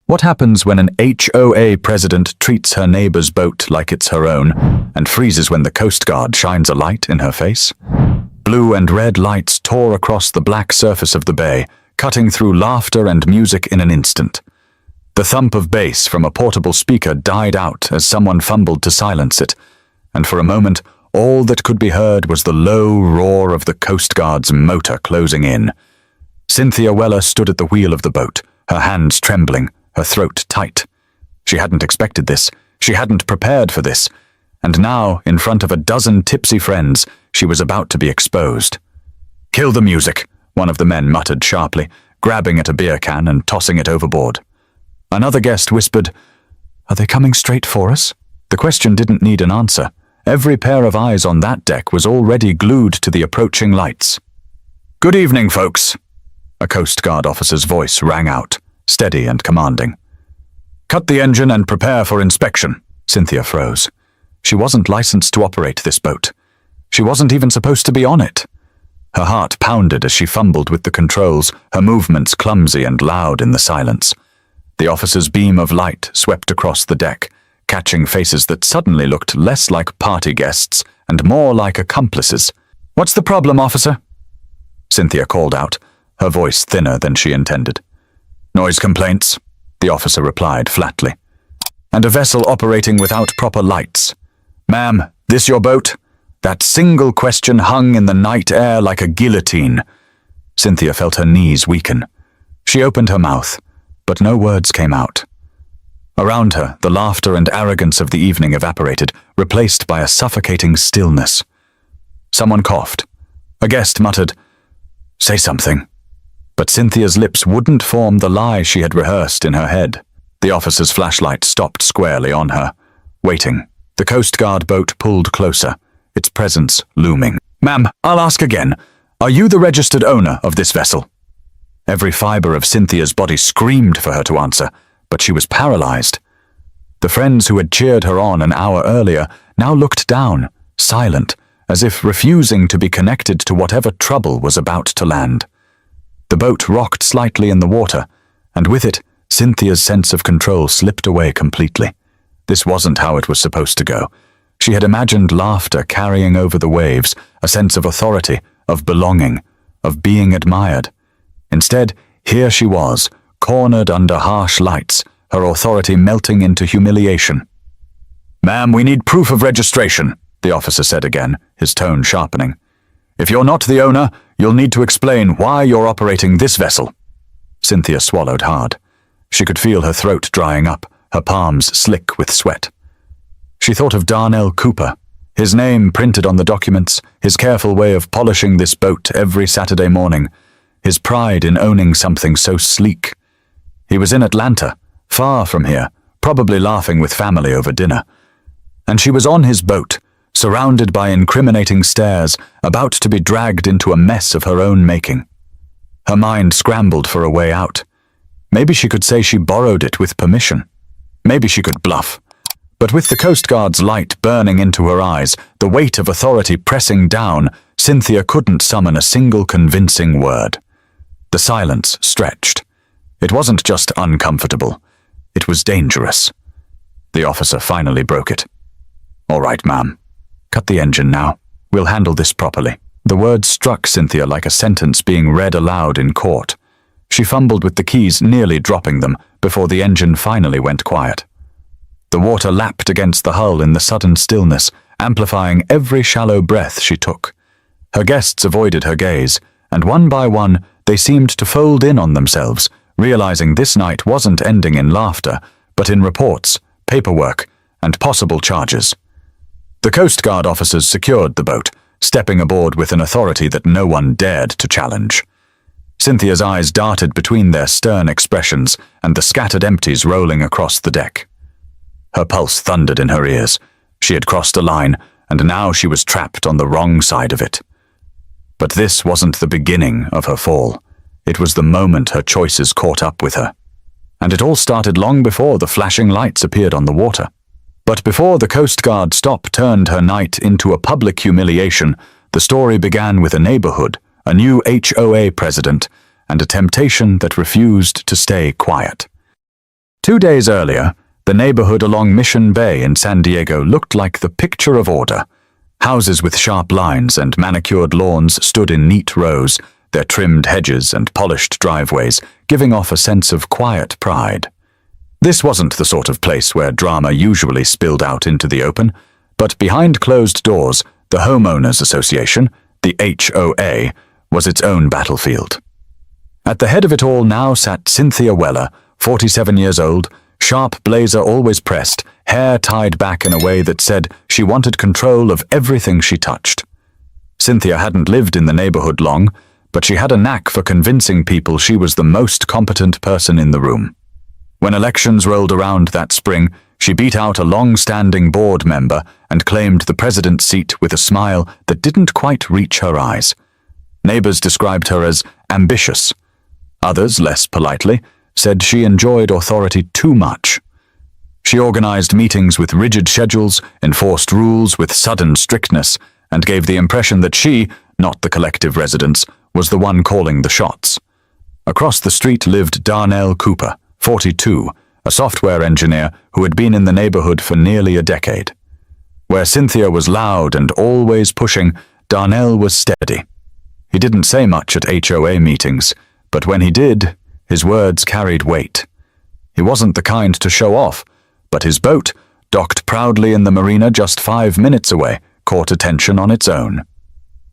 What happens when an HOA president treats her neighbor's boat like it's her own and freezes when the Coast Guard shines a light in her face? Blue and red lights tore across the black surface of the bay, cutting through laughter and music in an instant. The thump of bass from a portable speaker died out as someone fumbled to silence it, and for a moment all that could be heard was the low roar of the Coast Guard's motor closing in. Cynthia Weller stood at the wheel of the boat, her hands trembling, her throat tight. She hadn't expected this. She hadn't prepared for this. And now, in front of a dozen tipsy friends, she was about to be exposed. "Kill the music," one of the men muttered sharply, grabbing at a beer can and tossing it overboard. Another guest whispered, "Are they coming straight for us?" The question didn't need an answer. Every pair of eyes on that deck was already glued to the approaching lights. "Good evening, folks," a Coast Guard officer's voice rang out, steady and commanding. "Cut the engine and prepare for inspection." Cynthia froze. She wasn't licensed to operate this boat. She wasn't even supposed to be on it. Her heart pounded as she fumbled with the controls, her movements clumsy and loud in the silence. The officer's beam of light swept across the deck, catching faces that suddenly looked less like party guests and more like accomplices. "What's the problem, officer?" Cynthia called out, her voice thinner than she intended. "Noise complaints," the officer replied flatly. "And a vessel operating without proper lights. Ma'am, this your boat?" That single question hung in the night air like a guillotine. Cynthia felt her knees weaken. She opened her mouth, but no words came out. Around her, the laughter and arrogance of the evening evaporated, replaced by a suffocating stillness. Someone coughed. A guest muttered, "Say something." But Cynthia's lips wouldn't form the lie she had rehearsed in her head. The officer's flashlight stopped squarely on her, waiting. The Coast Guard boat pulled closer, its presence looming. "Ma'am, I'll ask again. Are you the registered owner of this vessel?" Every fiber of Cynthia's body screamed for her to answer, but she was paralyzed. The friends who had cheered her on an hour earlier now looked down, silent, as if refusing to be connected to whatever trouble was about to land. The boat rocked slightly in the water, and with it, Cynthia's sense of control slipped away completely. This wasn't how it was supposed to go. She had imagined laughter carrying over the waves, a sense of authority, of belonging, of being admired. Instead, here she was, cornered under harsh lights, her authority melting into humiliation. "Ma'am, we need proof of registration," the officer said again, his tone sharpening. "If you're not the owner, you'll need to explain why you're operating this vessel." Cynthia swallowed hard. She could feel her throat drying up, her palms slick with sweat. She thought of Darnell Cooper, his name printed on the documents, his careful way of polishing this boat every Saturday morning, his pride in owning something so sleek. He was in Atlanta, far from here, probably laughing with family over dinner. And she was on his boat, surrounded by incriminating stares, about to be dragged into a mess of her own making. Her mind scrambled for a way out. Maybe she could say she borrowed it with permission. Maybe she could bluff. But with the Coast Guard's light burning into her eyes, the weight of authority pressing down, Cynthia couldn't summon a single convincing word. The silence stretched. It wasn't just uncomfortable. It was dangerous. The officer finally broke it. "All right, ma'am. Cut the engine now. We'll handle this properly." The words struck Cynthia like a sentence being read aloud in court. She fumbled with the keys, nearly dropping them, before the engine finally went quiet. The water lapped against the hull in the sudden stillness, amplifying every shallow breath she took. Her guests avoided her gaze, and one by one they seemed to fold in on themselves, realizing this night wasn't ending in laughter, but in reports, paperwork, and possible charges. The Coast Guard officers secured the boat, stepping aboard with an authority that no one dared to challenge. Cynthia's eyes darted between their stern expressions and the scattered empties rolling across the deck. Her pulse thundered in her ears. She had crossed a line, and now she was trapped on the wrong side of it. But this wasn't the beginning of her fall. It was the moment her choices caught up with her. And it all started long before the flashing lights appeared on the water. But before the Coast Guard stop turned her night into a public humiliation, the story began with a neighborhood, a new HOA president, and a temptation that refused to stay quiet. 2 days earlier, the neighborhood along Mission Bay in San Diego looked like the picture of order. Houses with sharp lines and manicured lawns stood in neat rows, their trimmed hedges and polished driveways giving off a sense of quiet pride. This wasn't the sort of place where drama usually spilled out into the open, but behind closed doors, the Homeowners Association, the HOA, was its own battlefield. At the head of it all now sat Cynthia Weller, 47 years old, sharp blazer always pressed, hair tied back in a way that said she wanted control of everything she touched. Cynthia hadn't lived in the neighborhood long, but she had a knack for convincing people she was the most competent person in the room. When elections rolled around that spring, she beat out a long-standing board member and claimed the president's seat with a smile that didn't quite reach her eyes. Neighbors described her as ambitious. Others, less politely, said she enjoyed authority too much. She organized meetings with rigid schedules, enforced rules with sudden strictness, and gave the impression that she, not the collective residents, was the one calling the shots. Across the street lived Darnell Cooper, 42, a software engineer who had been in the neighborhood for nearly a decade. Where Cynthia was loud and always pushing, Darnell was steady. He didn't say much at HOA meetings, but when he did, his words carried weight. He wasn't the kind to show off, but his boat, docked proudly in the marina just 5 minutes away, caught attention on its own.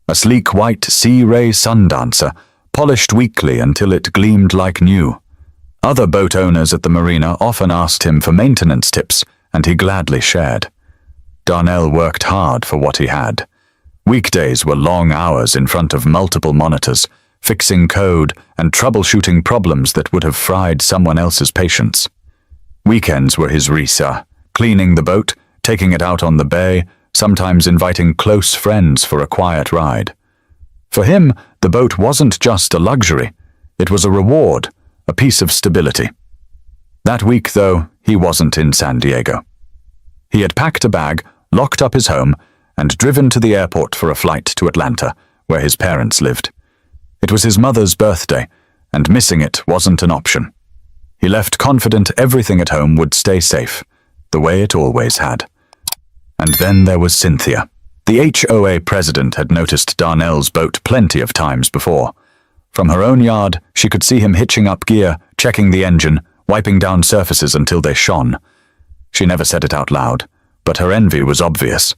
A sleek white Sea Ray Sundancer, polished weekly until it gleamed like new. Other boat owners at the marina often asked him for maintenance tips, and he gladly shared. Darnell worked hard for what he had. Weekdays were long hours in front of multiple monitors, fixing code and troubleshooting problems that would have fried someone else's patience. Weekends were his risa, cleaning the boat, taking it out on the bay, sometimes inviting close friends for a quiet ride. For him, the boat wasn't just a luxury, it was a reward, a piece of stability. That week, though, he wasn't in San Diego. He had packed a bag, locked up his home, and driven to the airport for a flight to Atlanta, where his parents lived. It was his mother's birthday, and missing it wasn't an option. He left confident everything at home would stay safe, the way it always had. And then there was Cynthia. The HOA president had noticed Darnell's boat plenty of times before. From her own yard, she could see him hitching up gear, checking the engine, wiping down surfaces until they shone. She never said it out loud, but her envy was obvious.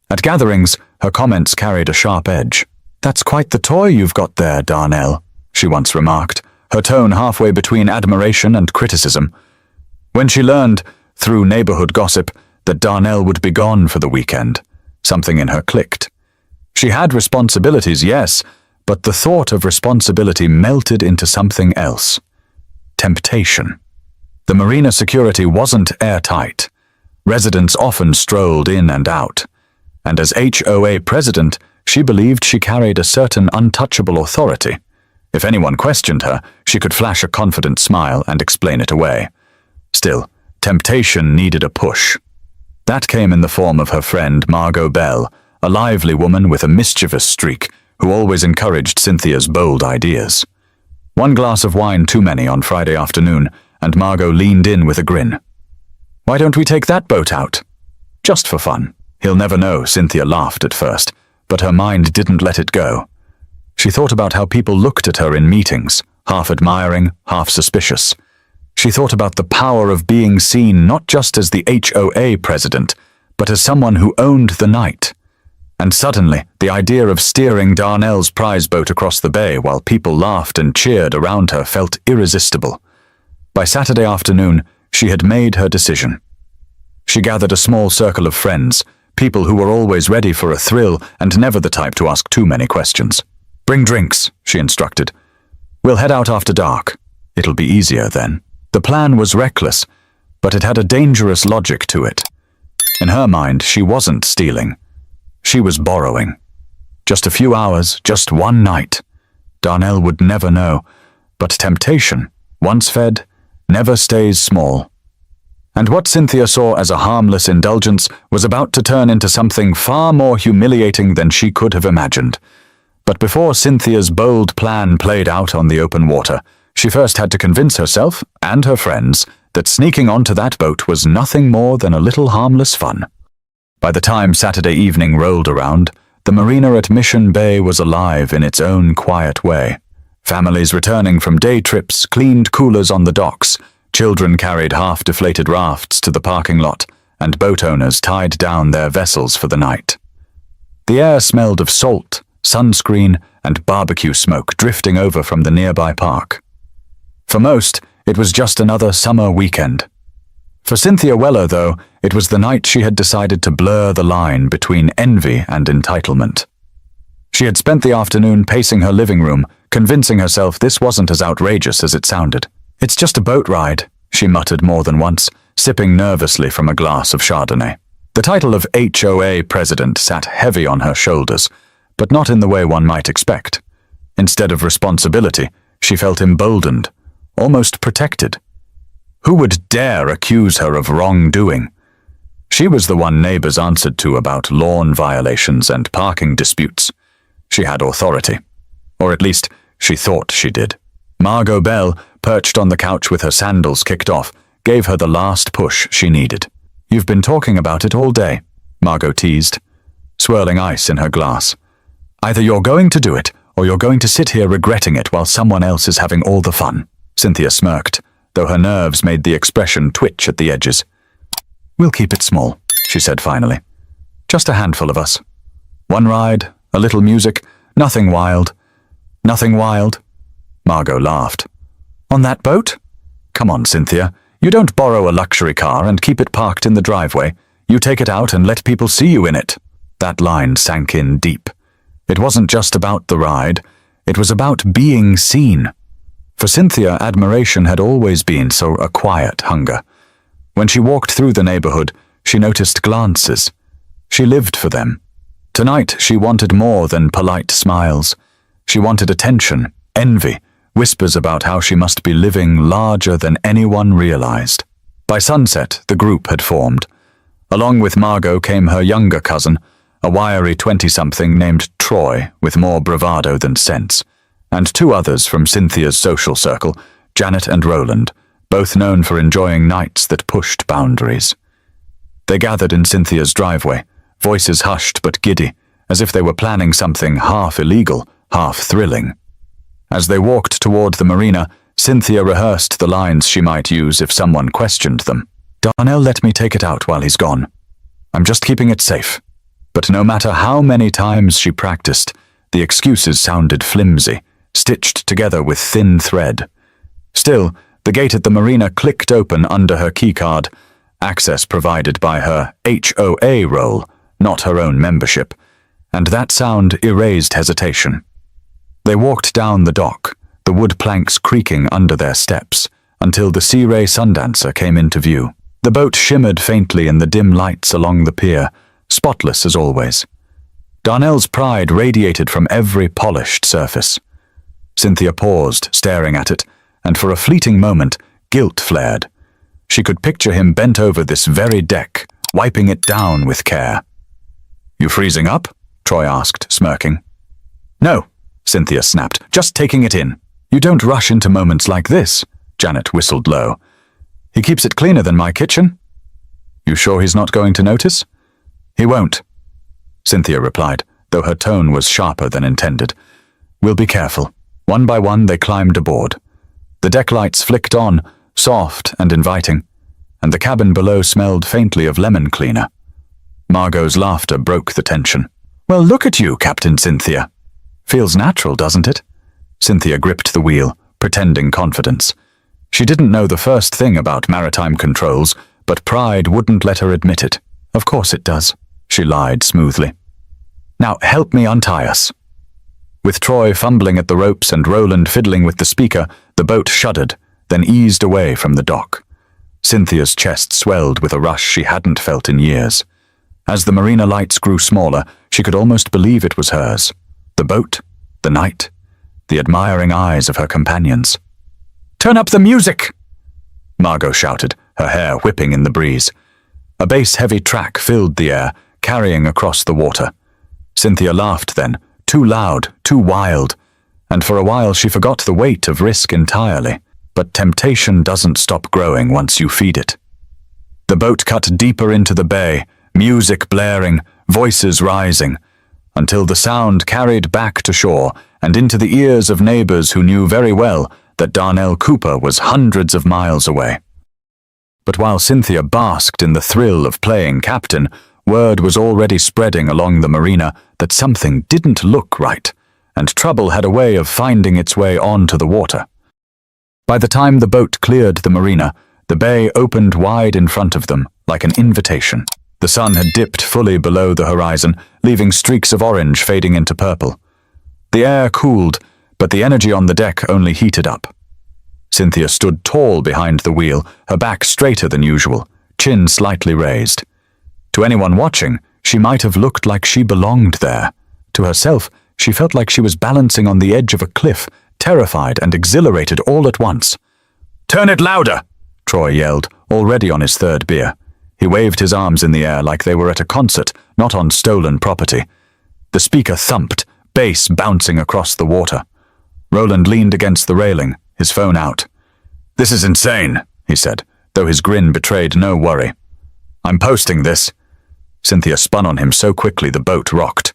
At gatherings, her comments carried a sharp edge. "That's quite the toy you've got there, Darnell," she once remarked, her tone halfway between admiration and criticism. When she learned, through neighborhood gossip, that Darnell would be gone for the weekend, something in her clicked. She had responsibilities, yes, but the thought of responsibility melted into something else. Temptation. The marina security wasn't airtight. Residents often strolled in and out, and as HOA president, she believed she carried a certain untouchable authority. If anyone questioned her, she could flash a confident smile and explain it away. Still, temptation needed a push. That came in the form of her friend Margot Bell, a lively woman with a mischievous streak who always encouraged Cynthia's bold ideas. One glass of wine too many on Friday afternoon, and Margot leaned in with a grin. "Why don't we take that boat out?" "Just for fun." He'll never know, Cynthia laughed at first, but her mind didn't let it go. She thought about how people looked at her in meetings, half admiring, half suspicious. She thought about the power of being seen not just as the HOA president, but as someone who owned the night. And suddenly, the idea of steering Darnell's prize boat across the bay while people laughed and cheered around her felt irresistible. By Saturday afternoon, she had made her decision. She gathered a small circle of friends, people who were always ready for a thrill and never the type to ask too many questions. "Bring drinks," she instructed. "We'll head out after dark. It'll be easier then." The plan was reckless, but it had a dangerous logic to it. In her mind, she wasn't stealing. She was borrowing. Just a few hours, just one night. Darnell would never know, but temptation, once fed, never stays small. And what Cynthia saw as a harmless indulgence was about to turn into something far more humiliating than she could have imagined. But before Cynthia's bold plan played out on the open water, she first had to convince herself and her friends that sneaking onto that boat was nothing more than a little harmless fun. By the time Saturday evening rolled around, the marina at Mission Bay was alive in its own quiet way. Families returning from day trips cleaned coolers on the docks, children carried half-deflated rafts to the parking lot, and boat owners tied down their vessels for the night. The air smelled of salt, sunscreen, and barbecue smoke drifting over from the nearby park. For most, it was just another summer weekend. For Cynthia Weller, though, it was the night she had decided to blur the line between envy and entitlement. She had spent the afternoon pacing her living room, convincing herself this wasn't as outrageous as it sounded. "It's just a boat ride," she muttered more than once, sipping nervously from a glass of Chardonnay. The title of HOA president sat heavy on her shoulders, but not in the way one might expect. Instead of responsibility, she felt emboldened, almost protected. Who would dare accuse her of wrongdoing? She was the one neighbors answered to about lawn violations and parking disputes. She had authority. Or at least, she thought she did. Margot Bell, perched on the couch with her sandals kicked off, gave her the last push she needed. "You've been talking about it all day," Margot teased, swirling ice in her glass. "Either you're going to do it, or you're going to sit here regretting it while someone else is having all the fun." Cynthia smirked, though her nerves made the expression twitch at the edges. "We'll keep it small," she said finally. "Just a handful of us. One ride, a little music, nothing wild." "Nothing wild?" Margot laughed. "On that boat? Come on, Cynthia. You don't borrow a luxury car and keep it parked in the driveway. You take it out and let people see you in it." That line sank in deep. It wasn't just about the ride. It was about being seen. For Cynthia, admiration had always been so a quiet hunger. When she walked through the neighborhood, she noticed glances. She lived for them. Tonight, she wanted more than polite smiles. She wanted attention, envy, whispers about how she must be living larger than anyone realized. By sunset, the group had formed. Along with Margot came her younger cousin, a wiry 20-something named Troy with more bravado than sense, and two others from Cynthia's social circle, Janet and Roland, both known for enjoying nights that pushed boundaries. They gathered in Cynthia's driveway, voices hushed but giddy, as if they were planning something half illegal, half thrilling. As they walked toward the marina, Cynthia rehearsed the lines she might use if someone questioned them. "Darnell let me take it out while he's gone. I'm just keeping it safe." But no matter how many times she practiced, the excuses sounded flimsy, stitched together with thin thread. Still, the gate at the marina clicked open under her keycard, access provided by her HOA role, not her own membership, and that sound erased hesitation. They walked down the dock, the wood planks creaking under their steps, until the Sea Ray Sundancer came into view. The boat shimmered faintly in the dim lights along the pier, spotless as always. Darnell's pride radiated from every polished surface. Cynthia paused, staring at it, and for a fleeting moment, guilt flared. She could picture him bent over this very deck, wiping it down with care. "You freezing up?" Troy asked, smirking. "No," Cynthia snapped, "just taking it in." "You don't rush into moments like this," Janet whistled low. "He keeps it cleaner than my kitchen." "You sure he's not going to notice?" "He won't," Cynthia replied, though her tone was sharper than intended. "We'll be careful." One by one they climbed aboard. The deck lights flicked on, soft and inviting, and the cabin below smelled faintly of lemon cleaner. Margot's laughter broke the tension. "Well, look at you, Captain Cynthia. Feels natural, doesn't it?" Cynthia gripped the wheel, pretending confidence. She didn't know the first thing about maritime controls, but pride wouldn't let her admit it. "Of course it does," she lied smoothly. "Now help me untie us." With Troy fumbling at the ropes and Roland fiddling with the speaker, the boat shuddered, then eased away from the dock. Cynthia's chest swelled with a rush she hadn't felt in years. As the marina lights grew smaller, she could almost believe it was hers. The boat, the night, the admiring eyes of her companions. "Turn up the music!" Margot shouted, her hair whipping in the breeze. A bass-heavy track filled the air, carrying across the water. Cynthia laughed then, too loud, too wild, and for a while she forgot the weight of risk entirely. but temptation doesn't stop growing once you feed it. The boat cut deeper into the bay, music blaring, voices rising, until the sound carried back to shore and into the ears of neighbors who knew very well that Darnell Cooper was hundreds of miles away. But while Cynthia basked in the thrill of playing captain, word was already spreading along the marina that something didn't look right, and trouble had a way of finding its way onto the water. By the time the boat cleared the marina, the bay opened wide in front of them, like an invitation. The sun had dipped fully below the horizon, leaving streaks of orange fading into purple. The air cooled, but the energy on the deck only heated up. Cynthia stood tall behind the wheel, her back straighter than usual, chin slightly raised. To anyone watching, she might have looked like she belonged there. To herself, she felt like she was balancing on the edge of a cliff, terrified and exhilarated all at once. "Turn it louder!" Troy yelled, already on his third beer. He waved his arms in the air like they were at a concert, not on stolen property. The speaker thumped, bass bouncing across the water. Roland leaned against the railing, his phone out. "This is insane," he said, though his grin betrayed no worry. "I'm posting this." Cynthia spun on him so quickly the boat rocked.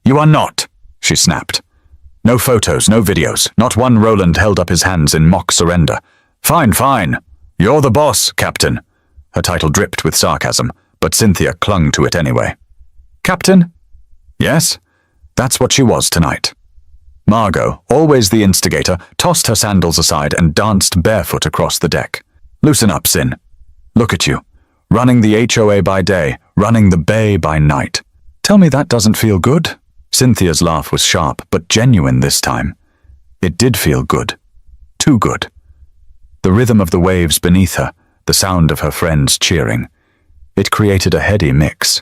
"You are not," she snapped. "No photos, no videos, not one." Roland held up his hands in mock surrender. "Fine, fine. You're the boss, Captain." Her title dripped with sarcasm, but Cynthia clung to it anyway. "Captain?" "Yes, that's what she was tonight." Margot, always the instigator, tossed her sandals aside and danced barefoot across the deck. "Loosen up, Sin. Look at you, running the HOA by day, running the bay by night. Tell me that doesn't feel good?" Cynthia's laugh was sharp, but genuine this time. It did feel good. Too good. The rhythm of the waves beneath her, the sound of her friends cheering. It created a heady mix.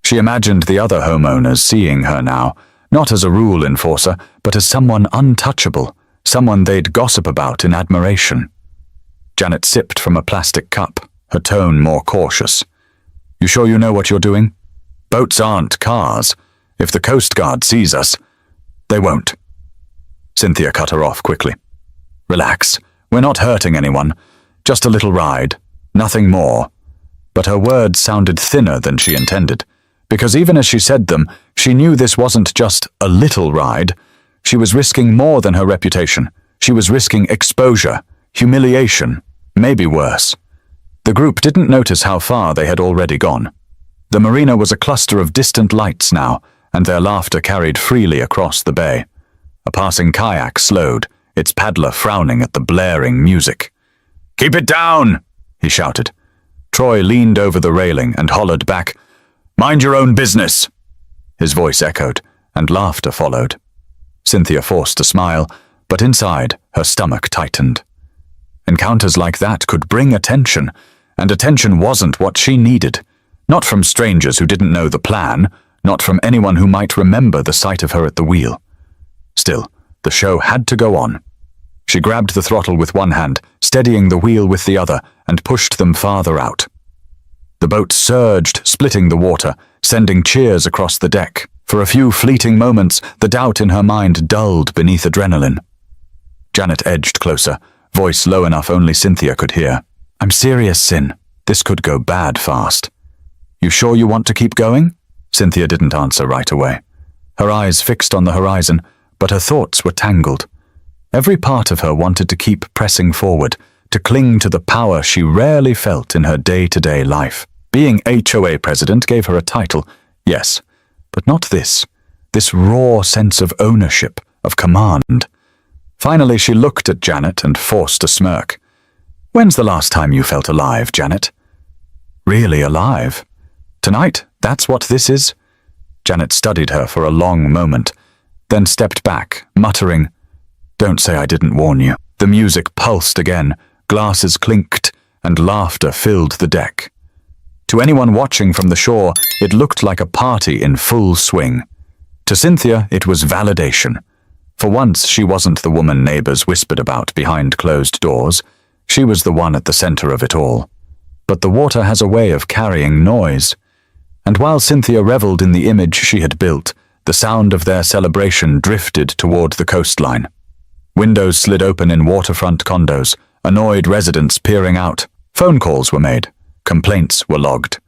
She imagined the other homeowners seeing her now, not as a rule enforcer, but as someone untouchable, someone they'd gossip about in admiration. Janet sipped from a plastic cup, her tone more cautious. "You sure you know what you're doing? Boats aren't cars. If the Coast Guard sees us, they won't." Cynthia cut her off quickly. "Relax. We're not hurting anyone. Just a little ride. Nothing more." But her words sounded thinner than she intended, because even as she said them, she knew this wasn't just a little ride. She was risking more than her reputation. She was risking exposure, humiliation, maybe worse. The group didn't notice how far they had already gone. The marina was a cluster of distant lights now, and their laughter carried freely across the bay. A passing kayak slowed, its paddler frowning at the blaring music. "Keep it down!" he shouted. Troy leaned over the railing and hollered back, "Mind your own business!" His voice echoed, and laughter followed. Cynthia forced a smile, but inside, her stomach tightened. Encounters like that could bring attention, and attention wasn't what she needed. Not from strangers who didn't know the plan, not from anyone who might remember the sight of her at the wheel. Still, the show had to go on. She grabbed the throttle with one hand, steadying the wheel with the other, and pushed them farther out. The boat surged, splitting the water, sending cheers across the deck. For a few fleeting moments, the doubt in her mind dulled beneath adrenaline. Janet edged closer, voice low enough only Cynthia could hear. "I'm serious, Sin. This could go bad fast." "You sure you want to keep going?" Cynthia didn't answer right away. Her eyes fixed on the horizon, but her thoughts were tangled. Every part of her wanted to keep pressing forward, to cling to the power she rarely felt in her day-to-day life. Being HOA president gave her a title, yes, but not this raw sense of ownership, of command. Finally, she looked at Janet and forced a smirk. "When's the last time you felt alive, Janet?" "Really alive? Tonight, that's what this is?" Janet studied her for a long moment, then stepped back, muttering, "Don't say I didn't warn you." The music pulsed again, glasses clinked, and laughter filled the deck. To anyone watching from the shore, it looked like a party in full swing. To Cynthia, it was validation. For once, she wasn't the woman neighbors whispered about behind closed doors. She was the one at the center of it all. But the water has a way of carrying noise. And while Cynthia reveled in the image she had built, the sound of their celebration drifted toward the coastline. Windows slid open in waterfront condos, annoyed residents peering out. Phone calls were made. Complaints were logged.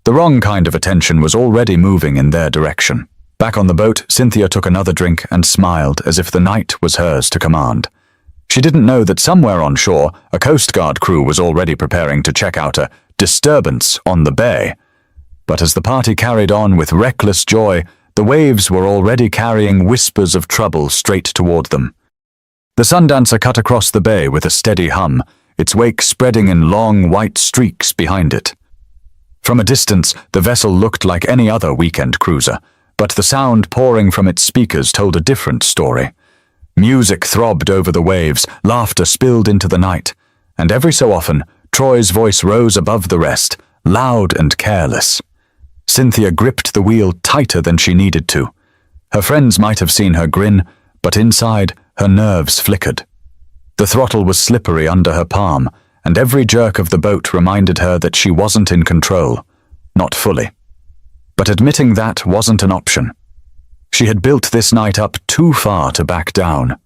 The wrong kind of attention was already moving in their direction. Back on the boat, Cynthia took another drink and smiled as if the night was hers to command. She didn't know that somewhere on shore, a Coast Guard crew was already preparing to check out a disturbance on the bay. But as the party carried on with reckless joy, the waves were already carrying whispers of trouble straight toward them. The Sundancer cut across the bay with a steady hum, its wake spreading in long white streaks behind it. From a distance, the vessel looked like any other weekend cruiser, but the sound pouring from its speakers told a different story. Music throbbed over the waves, laughter spilled into the night, and every so often, Troy's voice rose above the rest, loud and careless. Cynthia gripped the wheel tighter than she needed to. Her friends might have seen her grin, but inside, her nerves flickered. The throttle was slippery under her palm, and every jerk of the boat reminded her that she wasn't in control. Not fully. But admitting that wasn't an option. She had built this night up too far to back down.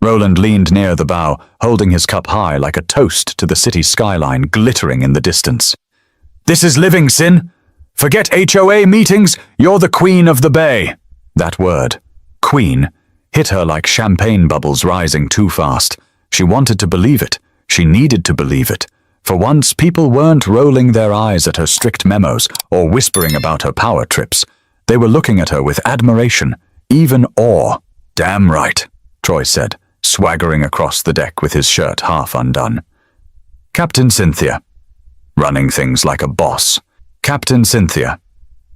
Roland leaned near the bow, holding his cup high like a toast to the city skyline glittering in the distance. "This is living, Sin! Forget HOA meetings, you're the queen of the bay!" That word, queen, hit her like champagne bubbles rising too fast. She wanted to believe it. She needed to believe it. For once, people weren't rolling their eyes at her strict memos or whispering about her power trips. They were looking at her with admiration, even awe. "Damn right," Troy said, swaggering across the deck with his shirt half undone. "Captain Cynthia." Running things like a boss. Captain Cynthia.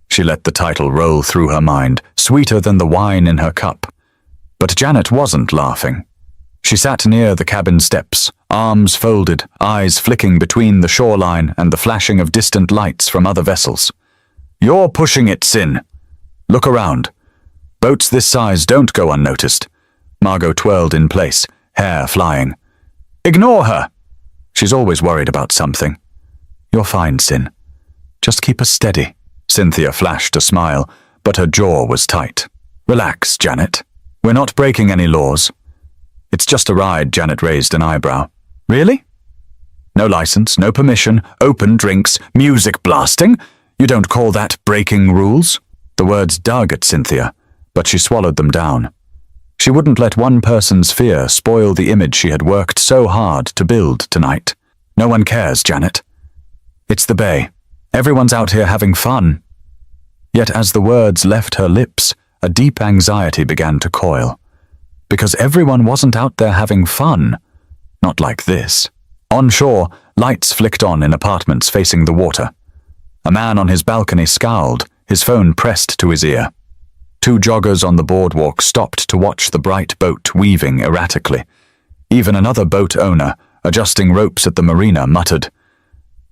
She let the title roll through her mind, sweeter than the wine in her cup. But Janet wasn't laughing. She sat near the cabin steps, arms folded, eyes flicking between the shoreline and the flashing of distant lights from other vessels. "You're pushing it, Sin. Look around. Boats this size don't go unnoticed." Margot twirled in place, hair flying. "Ignore her. She's always worried about something." "You're fine, Sin. Just keep us steady." Cynthia flashed a smile, but her jaw was tight. "Relax, Janet. We're not breaking any laws." "It's just a ride," Janet raised an eyebrow. "Really? No license, no permission, open drinks, music blasting? You don't call that breaking rules?" The words dug at Cynthia, but she swallowed them down. She wouldn't let one person's fear spoil the image she had worked so hard to build tonight. "No one cares, Janet. It's the bay. Everyone's out here having fun." Yet as the words left her lips, a deep anxiety began to coil. Because everyone wasn't out there having fun. Not like this. On shore, lights flicked on in apartments facing the water. A man on his balcony scowled, his phone pressed to his ear. Two joggers on the boardwalk stopped to watch the bright boat weaving erratically. Even another boat owner, adjusting ropes at the marina, muttered,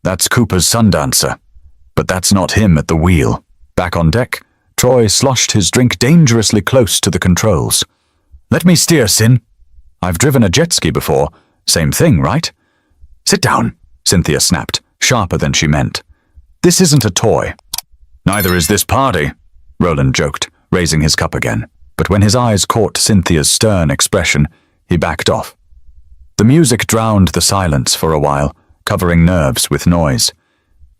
"That's Cooper's Sundancer. But that's not him at the wheel." Back on deck, Troy sloshed his drink dangerously close to the controls. "Let me steer, Sin. I've driven a jet ski before. Same thing, right?" "Sit down," Cynthia snapped, sharper than she meant. "This isn't a toy." "Neither is this party," Roland joked, raising his cup again. But when his eyes caught Cynthia's stern expression, he backed off. The music drowned the silence for a while, covering nerves with noise.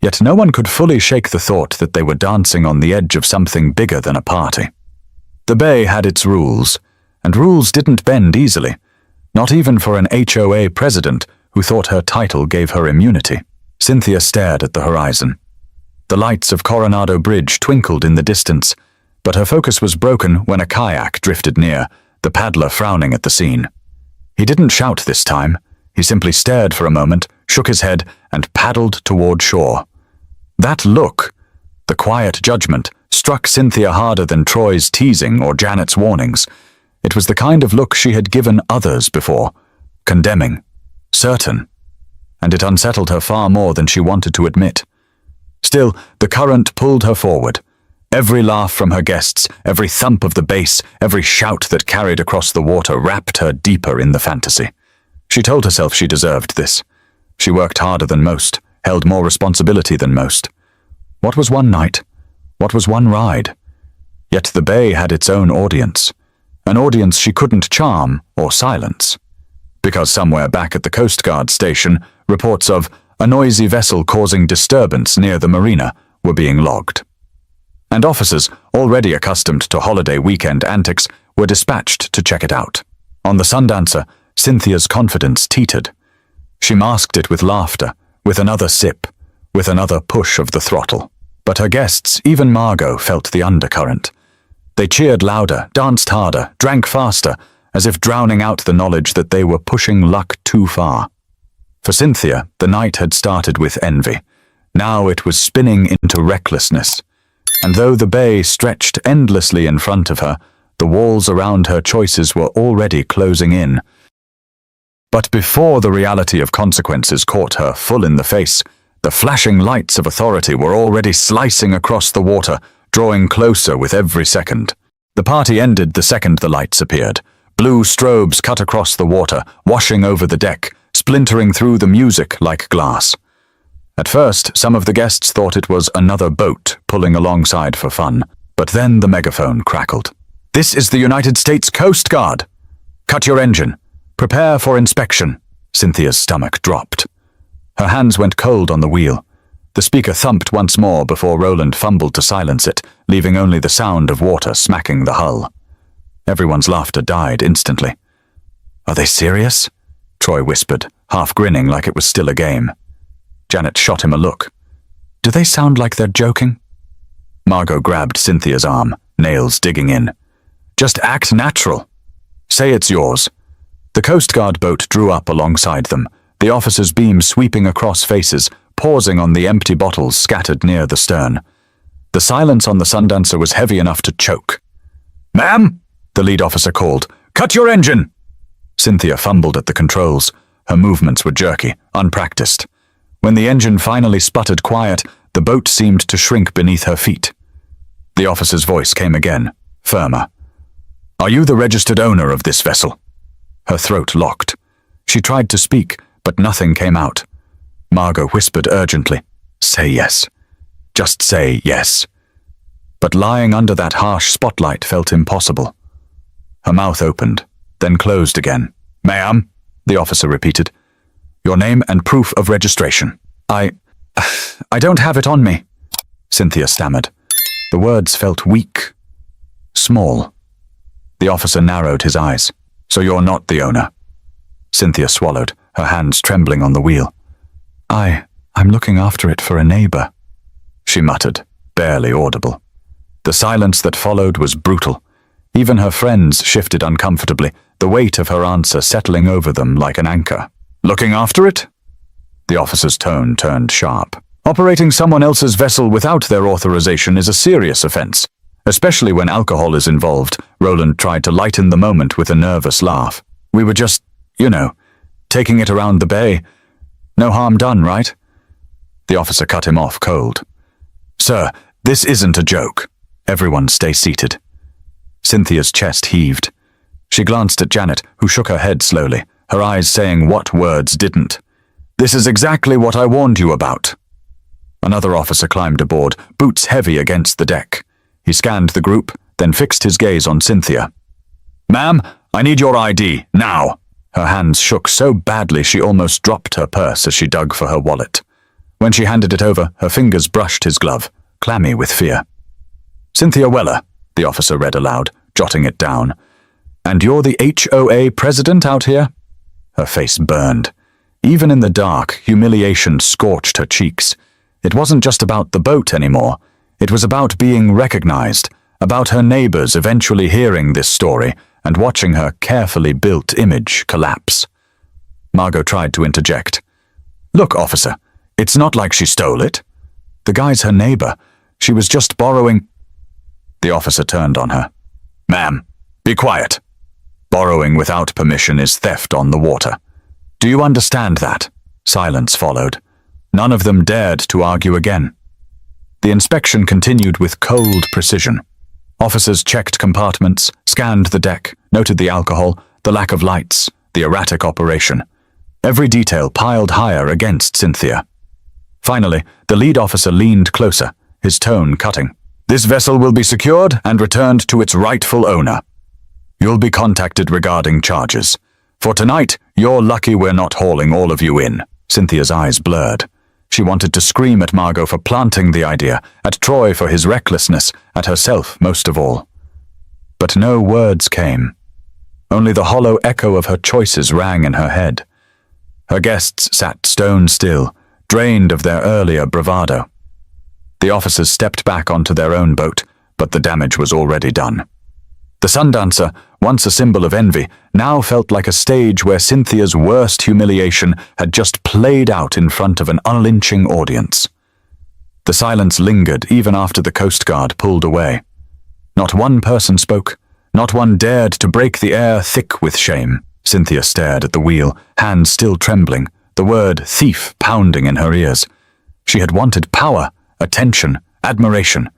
Yet no one could fully shake the thought that they were dancing on the edge of something bigger than a party. The bay had its rules, and rules didn't bend easily, not even for an HOA president who thought her title gave her immunity. Cynthia stared at the horizon. The lights of Coronado Bridge twinkled in the distance, but her focus was broken when a kayak drifted near, the paddler frowning at the scene. He didn't shout this time. He simply stared for a moment, shook his head, and paddled toward shore. That look, the quiet judgment, struck Cynthia harder than Troy's teasing or Janet's warnings. It was the kind of look she had given others before, condemning, certain, and it unsettled her far more than she wanted to admit. Still, the current pulled her forward. Every laugh from her guests, every thump of the bass, every shout that carried across the water wrapped her deeper in the fantasy. She told herself she deserved this. She worked harder than most, held more responsibility than most. What was one night? What was one ride? Yet the bay had its own audience, an audience she couldn't charm or silence. because somewhere back at the Coast Guard station, reports of a noisy vessel causing disturbance near the marina were being logged. And officers, already accustomed to holiday weekend antics, were dispatched to check it out. On the Sundancer, Cynthia's confidence teetered. She masked it with laughter, with another sip, with another push of the throttle. But her guests, even Margot, felt the undercurrent. They cheered louder, danced harder, drank faster, as if drowning out the knowledge that they were pushing luck too far. For Cynthia, the night had started with envy. Now it was spinning into recklessness. And though the bay stretched endlessly in front of her, the walls around her choices were already closing in. But before the reality of consequences caught her full in the face, the flashing lights of authority were already slicing across the water, drawing closer with every second. The party ended the second the lights appeared. Blue strobes cut across the water, washing over the deck, splintering through the music like glass. At first, some of the guests thought it was another boat pulling alongside for fun, but then the megaphone crackled. "This is the United States Coast Guard! Cut your engine! Prepare for inspection!" Cynthia's stomach dropped. Her hands went cold on the wheel. The speaker thumped once more before Roland fumbled to silence it, leaving only the sound of water smacking the hull. Everyone's laughter died instantly. "Are they serious?" Troy whispered, half grinning like it was still a game. Janet shot him a look. "Do they sound like they're joking?" Margot grabbed Cynthia's arm, nails digging in. "Just act natural. Say it's yours." The Coast Guard boat drew up alongside them, the officer's beam sweeping across faces, pausing on the empty bottles scattered near the stern. The silence on the Sundancer was heavy enough to choke. "Ma'am," the lead officer called, "cut your engine!" Cynthia fumbled at the controls. Her movements were jerky, unpracticed. When the engine finally sputtered quiet, the boat seemed to shrink beneath her feet. The officer's voice came again, firmer. "Are you the registered owner of this vessel?" Her throat locked. She tried to speak, but nothing came out. Margot whispered urgently, "Say yes. Just say yes." But lying under that harsh spotlight felt impossible. Her mouth opened, then closed again. "Ma'am," the officer repeated. "Your name and proof of registration." I don't have it on me," Cynthia stammered. The words felt weak, small. The officer narrowed his eyes. "So you're not the owner?" Cynthia swallowed, her hands trembling on the wheel. I'm looking after it for a neighbor," she muttered, barely audible. The silence that followed was brutal. Even her friends shifted uncomfortably, the weight of her answer settling over them like an anchor. "Looking after it?" The officer's tone turned sharp. "Operating someone else's vessel without their authorization is a serious offense, especially when alcohol is involved." Roland tried to lighten the moment with a nervous laugh. "We were just, taking it around the bay. No harm done, right?" The officer cut him off cold. "Sir, this isn't a joke. Everyone stay seated." Cynthia's chest heaved. She glanced at Janet, who shook her head slowly, her eyes saying what words didn't. "This is exactly what I warned you about." Another officer climbed aboard, boots heavy against the deck. He scanned the group, then fixed his gaze on Cynthia. "Ma'am, I need your ID, now." Her hands shook so badly she almost dropped her purse as she dug for her wallet. When she handed it over, her fingers brushed his glove, clammy with fear. "Cynthia Weller," the officer read aloud, jotting it down. "And you're the HOA president out here?" Her face burned. Even in the dark, humiliation scorched her cheeks. It wasn't just about the boat anymore. It was about being recognized, about her neighbors eventually hearing this story and watching her carefully built image collapse. Margot tried to interject. "Look, officer, it's not like she stole it. The guy's her neighbor. She was just borrowing—" The officer turned on her. "Ma'am, be quiet. Borrowing without permission is theft on the water. Do you understand that?" Silence followed. None of them dared to argue again. The inspection continued with cold precision. Officers checked compartments, scanned the deck, noted the alcohol, the lack of lights, the erratic operation. Every detail piled higher against Cynthia. Finally, the lead officer leaned closer, his tone cutting. "This vessel will be secured and returned to its rightful owner. You'll be contacted regarding charges. For tonight, you're lucky we're not hauling all of you in." Cynthia's eyes blurred. She wanted to scream at Margot for planting the idea, at Troy for his recklessness, at herself most of all. But no words came. Only the hollow echo of her choices rang in her head. Her guests sat stone still, drained of their earlier bravado. The officers stepped back onto their own boat, but the damage was already done. The Sundancer, once a symbol of envy, now felt like a stage where Cynthia's worst humiliation had just played out in front of an unlynching audience. The silence lingered even after the Coast Guard pulled away. Not one person spoke. Not one dared to break the air thick with shame. Cynthia stared at the wheel, hands still trembling, the word thief pounding in her ears. She had wanted power, attention, admiration.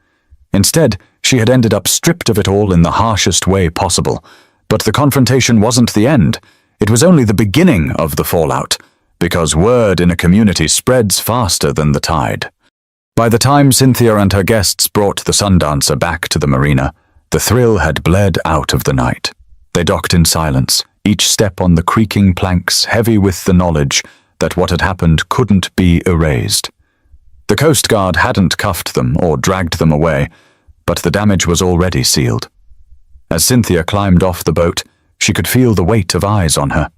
Instead, she had ended up stripped of it all in the harshest way possible. But the confrontation wasn't the end. It was only the beginning of the fallout, because word in a community spreads faster than the tide. By the time Cynthia and her guests brought the Sundancer back to the marina, the thrill had bled out of the night. They docked in silence, each step on the creaking planks heavy with the knowledge that what had happened couldn't be erased. The Coast Guard hadn't cuffed them or dragged them away, but the damage was already sealed. As Cynthia climbed off the boat, she could feel the weight of eyes on her.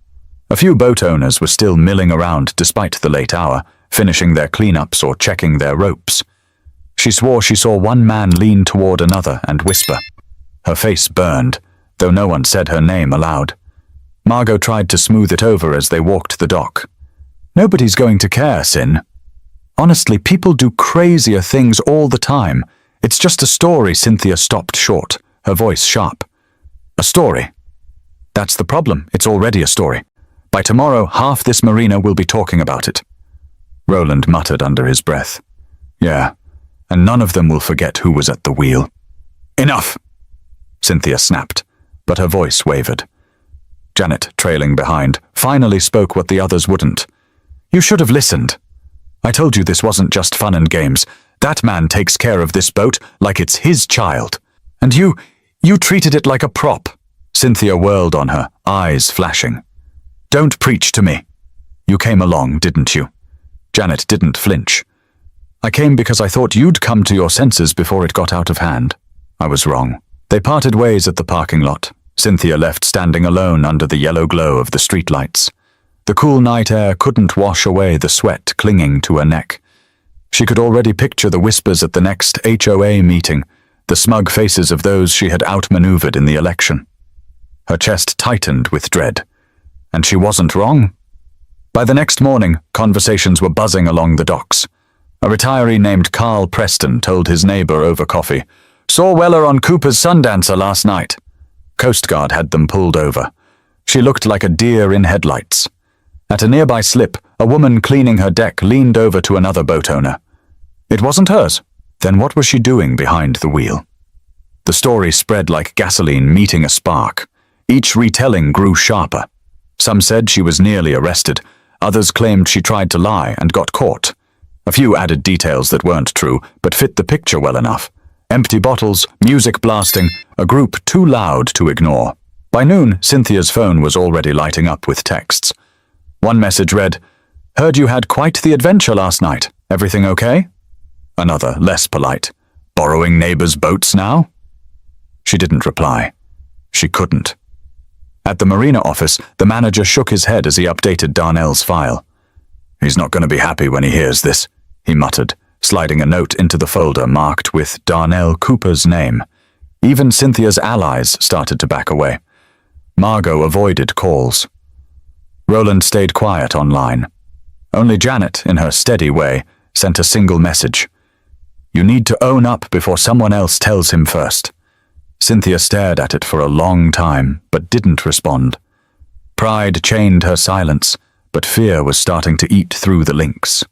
A few boat owners were still milling around despite the late hour, finishing their cleanups or checking their ropes. She swore she saw one man lean toward another and whisper. Her face burned, though no one said her name aloud. Margot tried to smooth it over as they walked the dock. "Nobody's going to care, Cyn. Honestly, people do crazier things all the time. It's just a story." Cynthia stopped short, her voice sharp. "A story? That's the problem. It's already a story. By tomorrow, half this marina will be talking about it." Roland muttered under his breath. "Yeah, and none of them will forget who was at the wheel." "Enough!" Cynthia snapped, but her voice wavered. Janet, trailing behind, finally spoke what the others wouldn't. "You should have listened. I told you this wasn't just fun and games. That man takes care of this boat like it's his child. And you treated it like a prop." Cynthia whirled on her, eyes flashing. "Don't preach to me. You came along, didn't you?" Janet didn't flinch. "I came because I thought you'd come to your senses before it got out of hand. I was wrong." They parted ways at the parking lot. Cynthia left standing alone under the yellow glow of the streetlights. The cool night air couldn't wash away the sweat clinging to her neck. She could already picture the whispers at the next HOA meeting, the smug faces of those she had outmaneuvered in the election. Her chest tightened with dread. And she wasn't wrong. By the next morning, conversations were buzzing along the docks. A retiree named Carl Preston told his neighbor over coffee, "Saw Weller on Cooper's Sundancer last night." Coast Guard had them pulled over. She looked like a deer in headlights. At a nearby slip, a woman cleaning her deck leaned over to another boat owner. It wasn't hers. Then what was she doing behind the wheel? The story spread like gasoline meeting a spark. Each retelling grew sharper. Some said she was nearly arrested. Others claimed she tried to lie and got caught. A few added details that weren't true, but fit the picture well enough. Empty bottles, music blasting, a group too loud to ignore. By noon, Cynthia's phone was already lighting up with texts. One message read, "Heard you had quite the adventure last night. Everything okay?" Another, less polite, "Borrowing neighbors' boats now?" She didn't reply. She couldn't. At the marina office, the manager shook his head as he updated Darnell's file. "He's not going to be happy when he hears this," he muttered, sliding a note into the folder marked with Darnell Cooper's name. Even Cynthia's allies started to back away. Margot avoided calls. Roland stayed quiet online. Only Janet, in her steady way, sent a single message. "You need to own up before someone else tells him first." Cynthia stared at it for a long time, but didn't respond. Pride chained her silence, but fear was starting to eat through the links.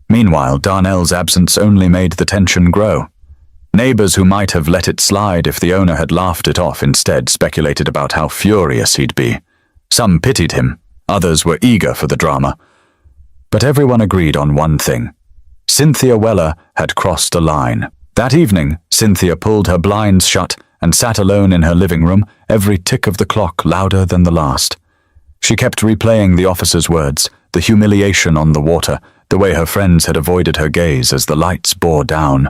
Meanwhile, Darnell's absence only made the tension grow. Neighbors who might have let it slide if the owner had laughed it off instead speculated about how furious he'd be. Some pitied him, others were eager for the drama. But everyone agreed on one thing. Cynthia Weller had crossed a line. That evening, Cynthia pulled her blinds shut and sat alone in her living room, every tick of the clock louder than the last. She kept replaying the officer's words, the humiliation on the water, the way her friends had avoided her gaze as the lights bore down.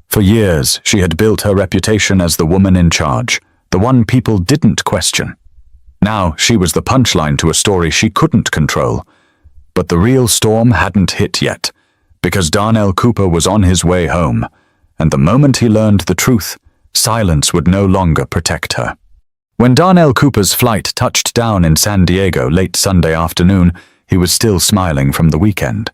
For years, she had built her reputation as the woman in charge, the one people didn't question. Now she was the punchline to a story she couldn't control. But the real storm hadn't hit yet, because Darnell Cooper was on his way home, and the moment he learned the truth, silence would no longer protect her. When Darnell Cooper's flight touched down in San Diego late Sunday afternoon, he was still smiling from the weekend.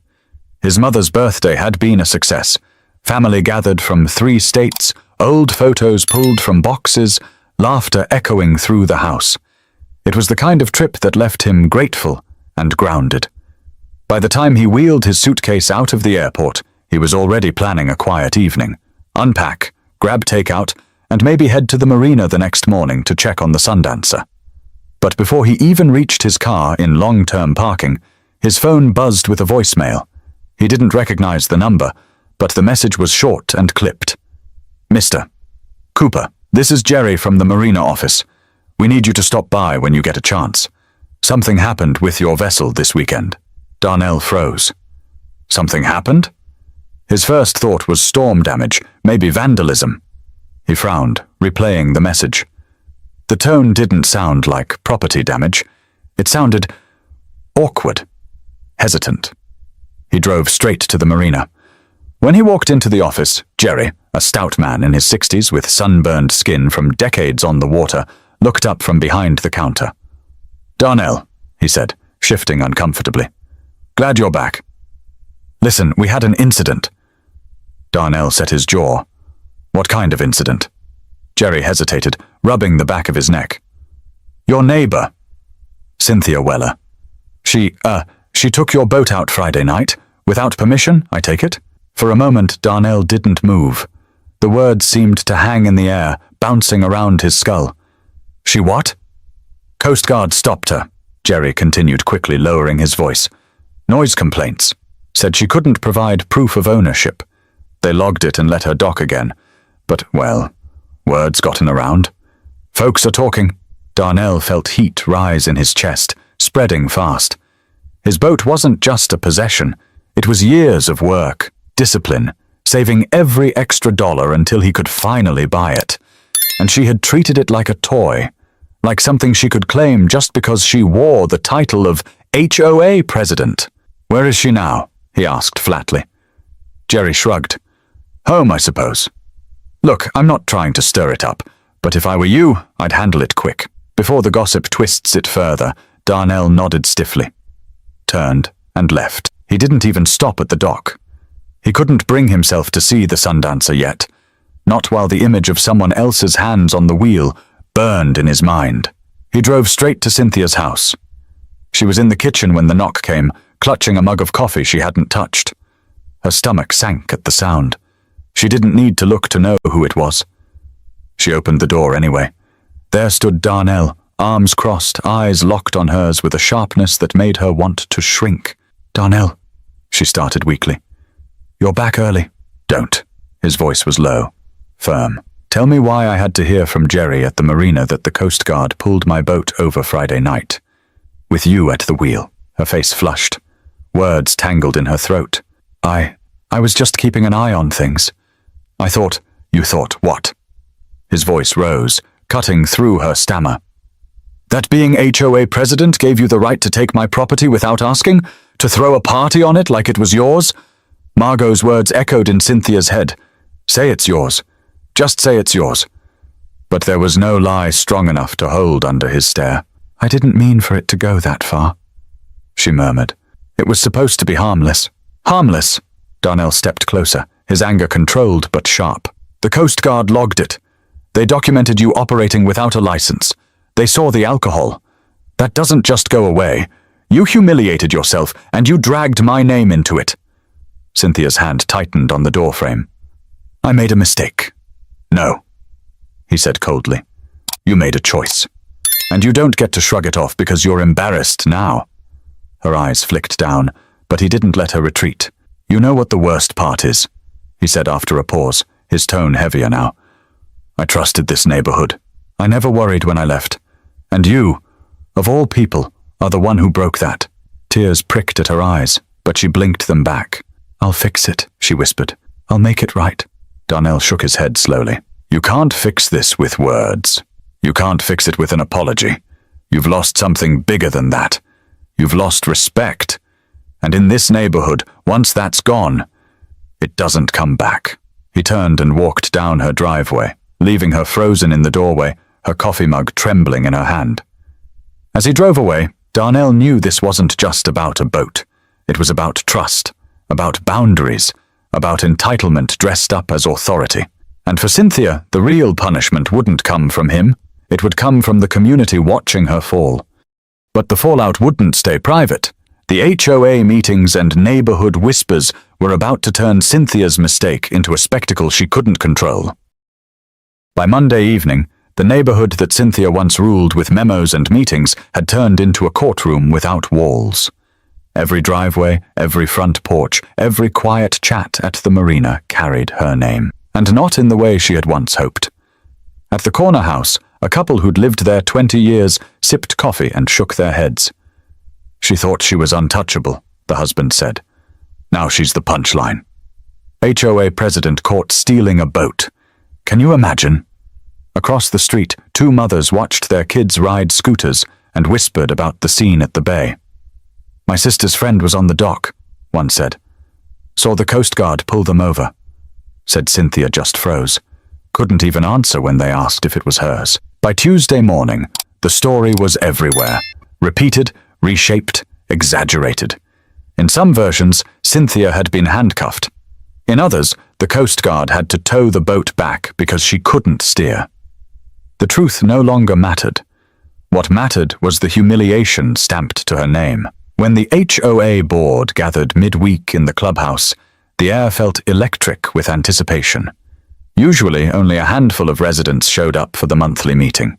His mother's birthday had been a success. Family gathered from 3 states, old photos pulled from boxes, laughter echoing through the house. It was the kind of trip that left him grateful and grounded. By the time he wheeled his suitcase out of the airport, he was already planning a quiet evening. Unpack, grab takeout, and maybe head to the marina the next morning to check on the Sundancer. But before he even reached his car in long-term parking, his phone buzzed with a voicemail. He didn't recognize the number, but the message was short and clipped. Mr. Cooper, this is Jerry from the marina office. We need you to stop by when you get a chance. Something happened with your vessel this weekend. Darnell froze. Something happened? His first thought was storm damage, maybe vandalism. He frowned, replaying the message. The tone didn't sound like property damage. It sounded awkward, hesitant. He drove straight to the marina. When he walked into the office, Jerry, a stout man in his 60s with sunburned skin from decades on the water, looked up from behind the counter. Darnell, he said, shifting uncomfortably. Glad you're back. Listen, we had an incident. Darnell set his jaw. What kind of incident? Jerry hesitated, rubbing the back of his neck. Your neighbor, Cynthia Weller. She took your boat out Friday night, without permission, I take it? For a moment, Darnell didn't move. The words seemed to hang in the air, bouncing around his skull. She what? Coast Guard stopped her, Jerry continued quickly, lowering his voice. Noise complaints. Said she couldn't provide proof of ownership. They logged it and let her dock again. But, well, word's gotten around. Folks are talking. Darnell felt heat rise in his chest, spreading fast. His boat wasn't just a possession. It was years of work, discipline, saving every extra dollar until he could finally buy it. And she had treated it like a toy, like something she could claim just because she wore the title of HOA president. Where is she now? He asked flatly. Jerry shrugged. Home, I suppose. Look, I'm not trying to stir it up, but if I were you, I'd handle it quick. Before the gossip twists it further, Darnell nodded stiffly, turned, and left. He didn't even stop at the dock. He couldn't bring himself to see the Sundancer yet, not while the image of someone else's hands on the wheel burned in his mind. He drove straight to Cynthia's house. She was in the kitchen when the knock came, clutching a mug of coffee she hadn't touched. Her stomach sank at the sound. She didn't need to look to know who it was. She opened the door anyway. There stood Darnell, arms crossed, eyes locked on hers with a sharpness that made her want to shrink. Darnell, she started weakly. You're back early. Don't. His voice was low, firm. Tell me why I had to hear from Jerry at the marina that the Coast Guard pulled my boat over Friday night. With you at the wheel. Her face flushed. Words tangled in her throat. I was just keeping an eye on things. I thought. You thought what? His voice rose, cutting through her stammer. That being HOA president gave you the right to take my property without asking? To throw a party on it like it was yours? Margot's words echoed in Cynthia's head. Say it's yours. Just say it's yours. But there was no lie strong enough to hold under his stare. I didn't mean for it to go that far, she murmured. It was supposed to be harmless. Harmless? Darnell stepped closer, his anger controlled but sharp. The Coast Guard logged it. They documented you operating without a license. They saw the alcohol. That doesn't just go away. You humiliated yourself, and you dragged my name into it. Cynthia's hand tightened on the doorframe. I made a mistake. No, he said coldly. You made a choice. And you don't get to shrug it off because you're embarrassed now. Her eyes flicked down, but he didn't let her retreat. You know what the worst part is, he said after a pause, his tone heavier now. I trusted this neighborhood. I never worried when I left. And you, of all people, are the one who broke that. Tears pricked at her eyes, but she blinked them back. I'll fix it, she whispered. I'll make it right. Darnell shook his head slowly. You can't fix this with words. You can't fix it with an apology. You've lost something bigger than that. You've lost respect. And in this neighborhood, once that's gone, it doesn't come back. He turned and walked down her driveway, leaving her frozen in the doorway, her coffee mug trembling in her hand. As he drove away, Darnell knew this wasn't just about a boat. It was about trust, about boundaries, about entitlement dressed up as authority. And for Cynthia, the real punishment wouldn't come from him. It would come from the community watching her fall. But the fallout wouldn't stay private. The HOA meetings and neighborhood whispers were about to turn Cynthia's mistake into a spectacle she couldn't control. By Monday evening, the neighborhood that Cynthia once ruled with memos and meetings had turned into a courtroom without walls. Every driveway, every front porch, every quiet chat at the marina carried her name, and not in the way she had once hoped. At the corner house, a couple who'd lived there 20 years sipped coffee and shook their heads. She thought she was untouchable, the husband said. Now she's the punchline. HOA president caught stealing a boat. Can you imagine? Across the street, two mothers watched their kids ride scooters and whispered about the scene at the bay. My sister's friend was on the dock, one said. Saw the Coast Guard pull them over. Said Cynthia just froze. Couldn't even answer when they asked if it was hers. By Tuesday morning, the story was everywhere. Repeated, reshaped, exaggerated. In some versions, Cynthia had been handcuffed. In others, the Coast Guard had to tow the boat back because she couldn't steer. The truth no longer mattered. What mattered was the humiliation stamped to her name. When the HOA board gathered midweek in the clubhouse, the air felt electric with anticipation. Usually, only a handful of residents showed up for the monthly meeting.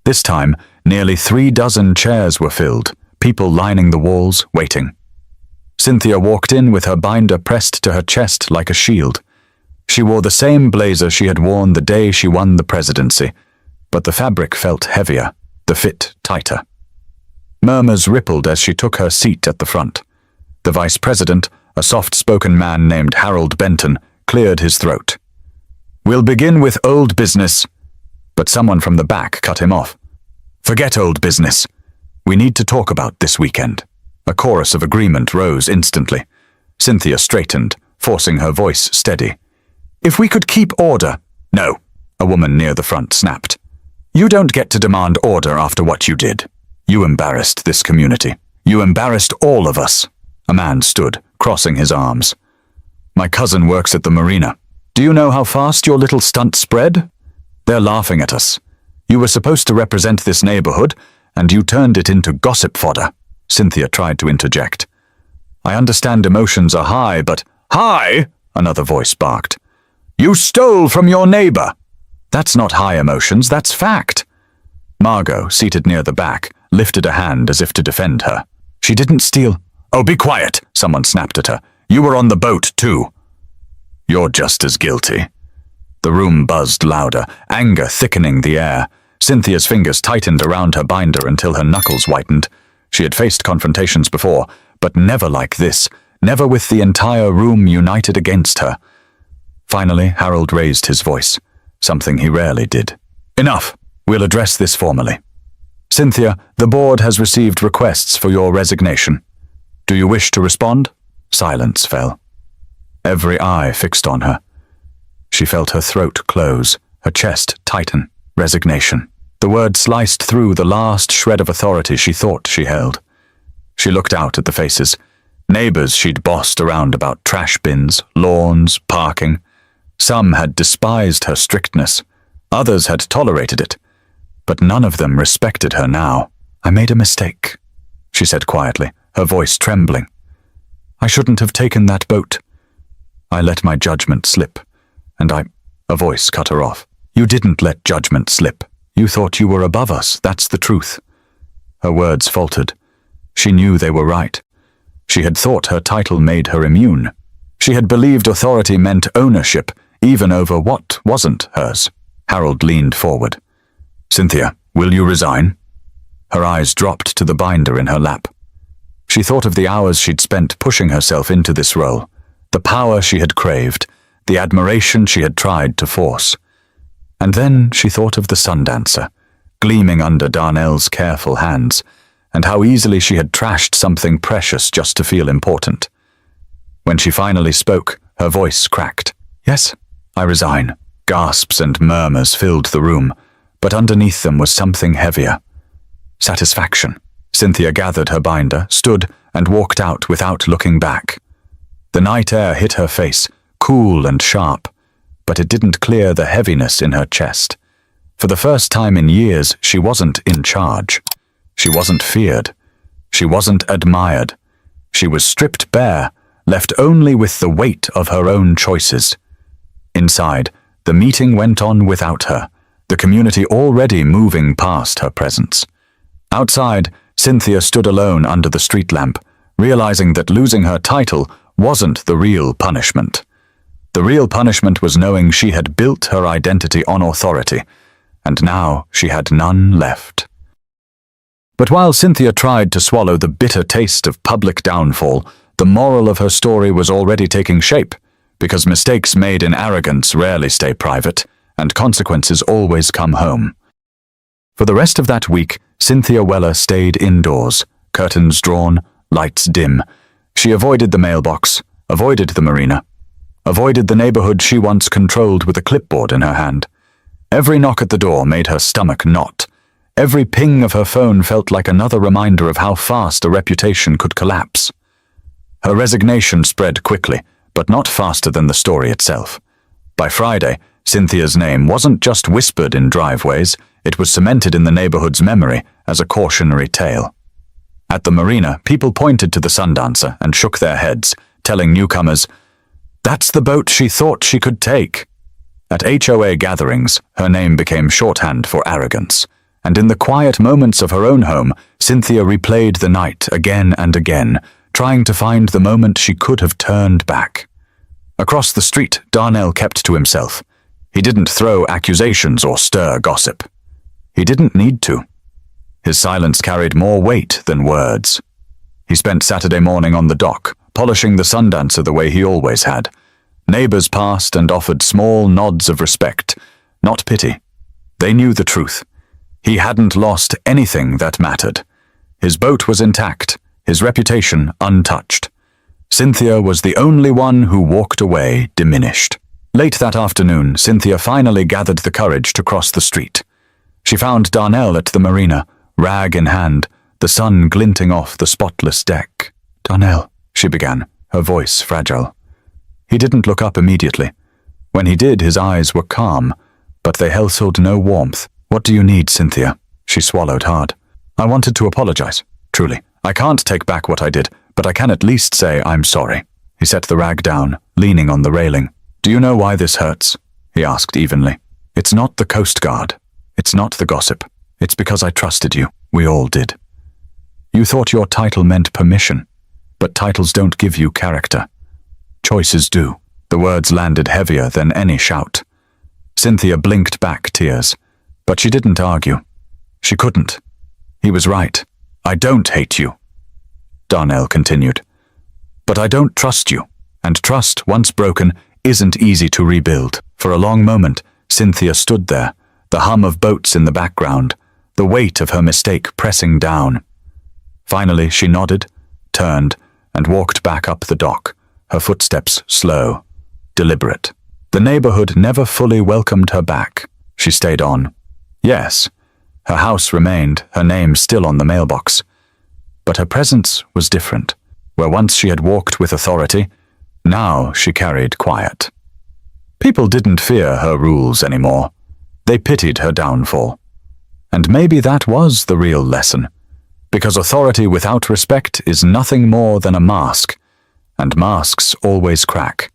This time, nearly 36 chairs were filled, people lining the walls, waiting. Cynthia walked in with her binder pressed to her chest like a shield. She wore the same blazer she had worn the day she won the presidency, but the fabric felt heavier, the fit tighter. Murmurs rippled as she took her seat at the front. The vice president, a soft-spoken man named Harold Benton, cleared his throat. We'll begin with old business. But someone from the back cut him off. Forget old business. We need to talk about this weekend. A chorus of agreement rose instantly. Cynthia straightened, forcing her voice steady. If we could keep order. No, a woman near the front snapped. You don't get to demand order after what you did. You embarrassed this community. You embarrassed all of us. A man stood, crossing his arms. My cousin works at the marina. Do you know how fast your little stunt spread? They're laughing at us. You were supposed to represent this neighborhood, and you turned it into gossip fodder. Cynthia tried to interject. I understand emotions are high, but— High? Another voice barked. You stole from your neighbor. That's not high emotions, that's fact. Margot, seated near the back, lifted a hand as if to defend her. She didn't steal. Oh, be quiet, someone snapped at her. You were on the boat, too. You're just as guilty. The room buzzed louder, anger thickening the air. Cynthia's fingers tightened around her binder until her knuckles whitened. She had faced confrontations before, but never like this, never with the entire room united against her. Finally, Harold raised his voice, something he rarely did. Enough. We'll address this formally. Cynthia, the board has received requests for your resignation. Do you wish to respond? Silence fell. Every eye fixed on her. She felt her throat close, her chest tighten. Resignation. The word sliced through the last shred of authority she thought she held. She looked out at the faces. Neighbors she'd bossed around about trash bins, lawns, parking. Some had despised her strictness. Others had tolerated it. But none of them respected her now. I made a mistake, she said quietly, her voice trembling. I shouldn't have taken that boat. I let my judgment slip, and A voice cut her off. You didn't let judgment slip. You thought you were above us, that's the truth. Her words faltered. She knew they were right. She had thought her title made her immune. She had believed authority meant ownership, even over what wasn't hers. Harold leaned forward. Cynthia, will you resign? Her eyes dropped to the binder in her lap. She thought of the hours she'd spent pushing herself into this role, the power she had craved, the admiration she had tried to force. And then she thought of the Sundancer, gleaming under Darnell's careful hands, and how easily she had trashed something precious just to feel important. When she finally spoke, her voice cracked. "Yes, I resign." Gasps and murmurs filled the room, but underneath them was something heavier. Satisfaction. Cynthia gathered her binder, stood, and walked out without looking back. The night air hit her face, cool and sharp, but it didn't clear the heaviness in her chest. For the first time in years, she wasn't in charge. She wasn't feared. She wasn't admired. She was stripped bare, left only with the weight of her own choices. Inside, the meeting went on without her, the community already moving past her presence. Outside, Cynthia stood alone under the street lamp, realizing that losing her title wasn't the real punishment. The real punishment was knowing she had built her identity on authority, and now she had none left. But while Cynthia tried to swallow the bitter taste of public downfall, the moral of her story was already taking shape, because mistakes made in arrogance rarely stay private, and consequences always come home. For the rest of that week, Cynthia Weller stayed indoors, curtains drawn, lights dim. She avoided the mailbox, avoided the marina, avoided the neighborhood she once controlled with a clipboard in her hand. Every knock at the door made her stomach knot. Every ping of her phone felt like another reminder of how fast a reputation could collapse. Her resignation spread quickly, but not faster than the story itself. By Friday, Cynthia's name wasn't just whispered in driveways, it was cemented in the neighborhood's memory as a cautionary tale. At the marina, people pointed to the Sundancer and shook their heads, telling newcomers, "That's the boat she thought she could take." At HOA gatherings, her name became shorthand for arrogance, and in the quiet moments of her own home, Cynthia replayed the night again and again, trying to find the moment she could have turned back. Across the street, Darnell kept to himself. He didn't throw accusations or stir gossip. He didn't need to. His silence carried more weight than words. He spent Saturday morning on the dock, polishing the Sundancer the way he always had. Neighbors passed and offered small nods of respect, not pity. They knew the truth. He hadn't lost anything that mattered. His boat was intact, his reputation untouched. Cynthia was the only one who walked away diminished. Late that afternoon, Cynthia finally gathered the courage to cross the street. She found Darnell at the marina, rag in hand, the sun glinting off the spotless deck. "Darnell," she began, her voice fragile. He didn't look up immediately. When he did, his eyes were calm, but they held no warmth. "What do you need, Cynthia?" She swallowed hard. "I wanted to apologize, truly. I can't take back what I did, but I can at least say I'm sorry." He set the rag down, leaning on the railing. "Do you know why this hurts?" he asked evenly. "It's not the Coast Guard. It's not the gossip. It's because I trusted you. We all did. You thought your title meant permission, but titles don't give you character. Choices do." The words landed heavier than any shout. Cynthia blinked back tears, but she didn't argue. She couldn't. He was right. "I don't hate you," Darnell continued. "But I don't trust you, and trust, once broken, isn't easy to rebuild." For a long moment, Cynthia stood there, the hum of boats in the background, the weight of her mistake pressing down. Finally, she nodded, turned, and walked back up the dock, her footsteps slow, deliberate. The neighborhood never fully welcomed her back. She stayed on. Yes, her house remained, her name still on the mailbox. But her presence was different. Where once she had walked with authority, now she carried quiet. People didn't fear her rules anymore. They pitied her downfall. And maybe that was the real lesson, because authority without respect is nothing more than a mask, and masks always crack.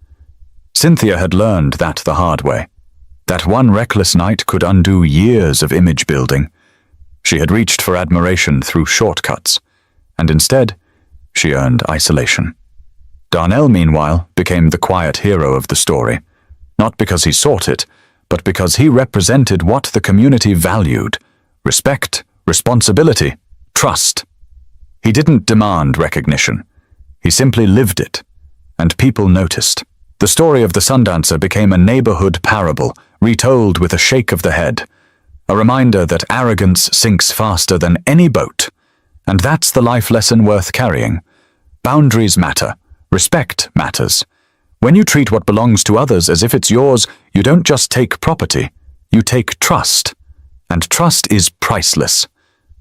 Cynthia had learned that the hard way. That one reckless night could undo years of image building. She had reached for admiration through shortcuts, and instead, she earned isolation. Darnell, meanwhile, became the quiet hero of the story, not because he sought it, but because he represented what the community valued: respect, responsibility, Trust. He didn't demand recognition. He simply lived it, and people noticed. The story of the Sundancer became a neighborhood parable, retold with a shake of the head, a reminder that arrogance sinks faster than any boat. And that's the life lesson worth carrying. Boundaries matter. Respect matters. When you treat what belongs to others as if it's yours, you don't just take property, you take trust. And trust is priceless.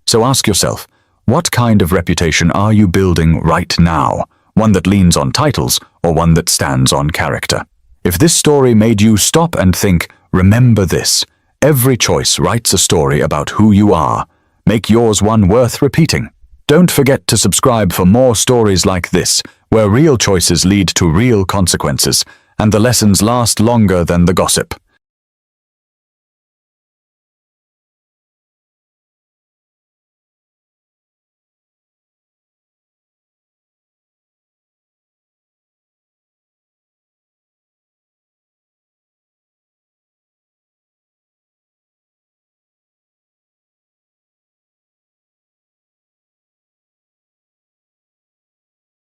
So ask yourself, what kind of reputation are you building right now? One that leans on titles or one that stands on character? If this story made you stop and think, remember this. Every choice writes a story about who you are. Make yours one worth repeating. Don't forget to subscribe for more stories like this, where real choices lead to real consequences, and the lessons last longer than the gossip.